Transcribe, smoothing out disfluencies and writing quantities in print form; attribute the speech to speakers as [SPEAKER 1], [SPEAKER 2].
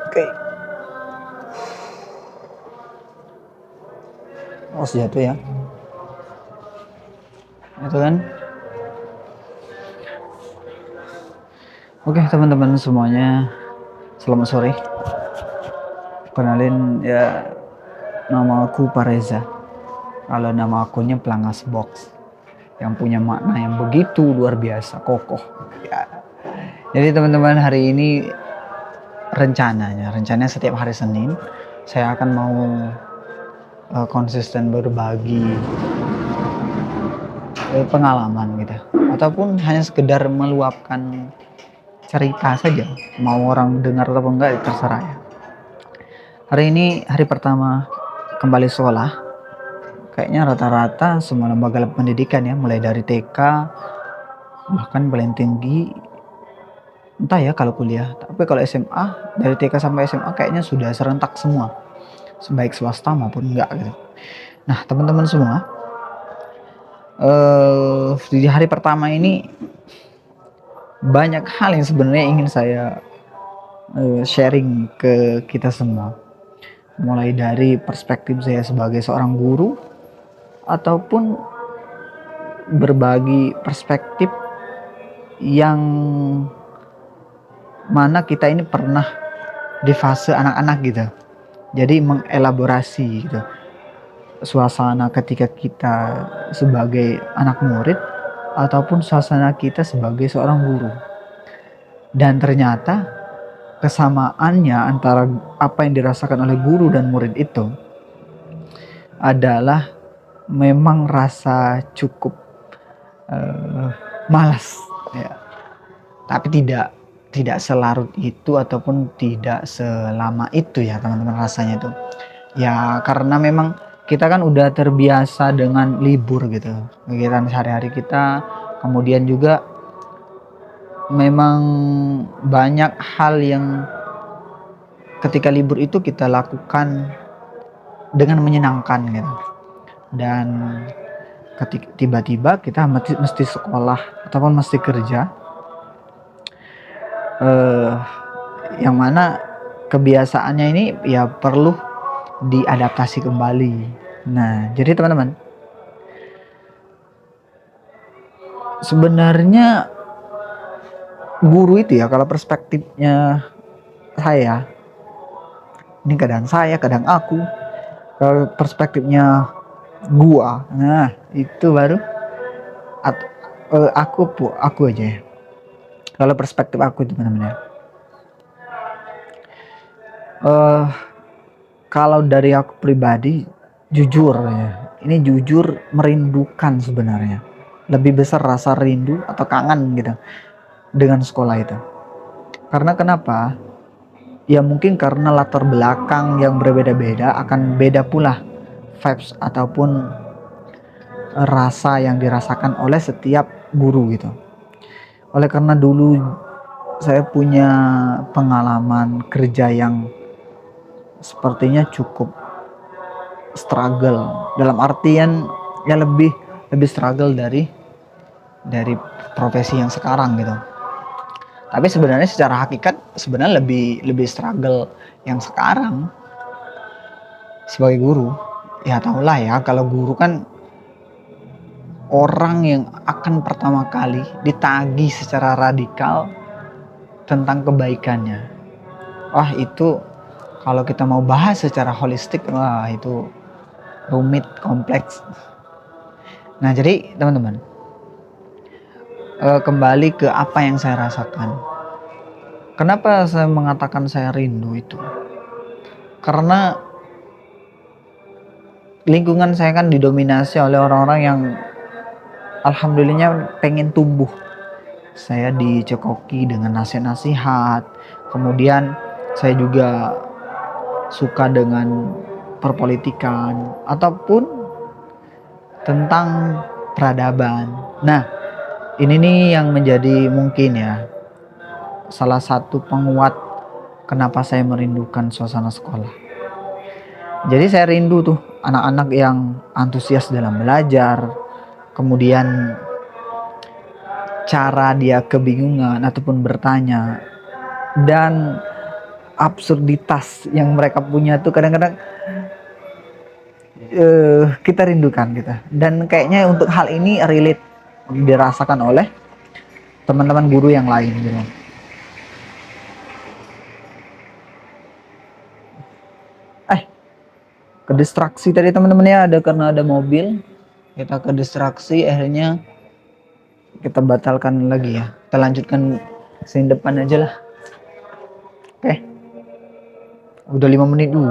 [SPEAKER 1] Oke. Oh, jatuh ya. Itu kan. Oke, teman-teman semuanya, selamat sore. Kenalin ya, nama aku Pareza. Kalau nama akunnya Pelangas Box, yang punya makna yang begitu luar biasa, kokoh. Ya. Jadi teman-teman, hari ini rencananya setiap hari Senin saya akan mau konsisten berbagi pengalaman gitu, ataupun hanya sekedar meluapkan cerita saja, mau orang dengar atau enggak terserah ya. Hari ini hari pertama kembali sekolah, kayaknya rata-rata semua lembaga pendidikan ya, mulai dari TK bahkan paling tinggi, entah ya kalau kuliah, tapi kalau SMA dari TK sampai SMA kayaknya sudah serentak semua, baik swasta maupun enggak gitu. Nah teman-teman semua, di hari pertama ini banyak hal yang sebenarnya ingin saya sharing ke kita semua, mulai dari perspektif saya sebagai seorang guru, ataupun berbagi perspektif yang mana kita ini pernah di fase anak-anak gitu. Jadi mengelaborasi gitu suasana ketika kita sebagai anak murid, ataupun suasana kita sebagai seorang guru. Dan ternyata kesamaannya antara apa yang dirasakan oleh guru dan murid itu adalah memang rasa cukup malas ya. Tapi tidak selarut itu ataupun tidak selama itu ya teman-teman, rasanya itu ya, karena memang kita kan udah terbiasa dengan libur gitu, kegiatan sehari-hari kita. Kemudian juga memang banyak hal yang ketika libur itu kita lakukan dengan menyenangkan gitu. Dan ketika tiba-tiba kita mesti sekolah ataupun mesti kerja, yang mana kebiasaannya ini ya perlu diadaptasi kembali. Nah jadi teman-teman, sebenarnya guru itu ya, kalau perspektifnya saya, ini kadang saya kadang aku, kalau perspektifnya gua, nah itu baru aku aja ya. Kalau perspektif aku teman-teman ya, kalau dari aku pribadi, jujur ya, ini jujur merindukan sebenarnya, lebih besar rasa rindu atau kangen gitu dengan sekolah itu. Karena kenapa? Ya mungkin karena latar belakang yang berbeda-beda, akan beda pula vibes ataupun rasa yang dirasakan oleh setiap guru gitu. Oleh karena dulu saya punya pengalaman kerja yang sepertinya cukup struggle, dalam artian ya lebih struggle dari profesi yang sekarang gitu. Tapi sebenarnya secara hakikat sebenarnya lebih struggle yang sekarang sebagai guru. Ya tahulah ya, kalau guru kan orang yang akan pertama kali ditagih secara radikal tentang kebaikannya. Wah itu kalau kita mau bahas secara holistik, wah itu rumit, kompleks. Nah jadi teman-teman, kembali ke apa yang saya rasakan. Kenapa saya mengatakan saya rindu itu? Karena lingkungan saya kan didominasi oleh orang-orang yang alhamdulillahnya pengen tumbuh. Saya dicekoki dengan nasihat-nasihat. Kemudian saya juga suka dengan perpolitikan ataupun tentang peradaban. Nah ini nih yang menjadi mungkin ya salah satu penguat kenapa saya merindukan suasana sekolah. Jadi saya rindu tuh anak-anak yang antusias dalam belajar, kemudian cara dia kebingungan ataupun bertanya, dan absurditas yang mereka punya tuh kadang-kadang kita rindukan gitu. Dan kayaknya untuk hal ini relate dirasakan oleh teman-teman guru yang lain gitu. Ke distraksi tadi teman-temannya ada karena ada mobil, kita ke distraksi akhirnya kita batalkan lagi ya, kita lanjutkan scene depan aja lah. Oke, udah 5 menit dulu.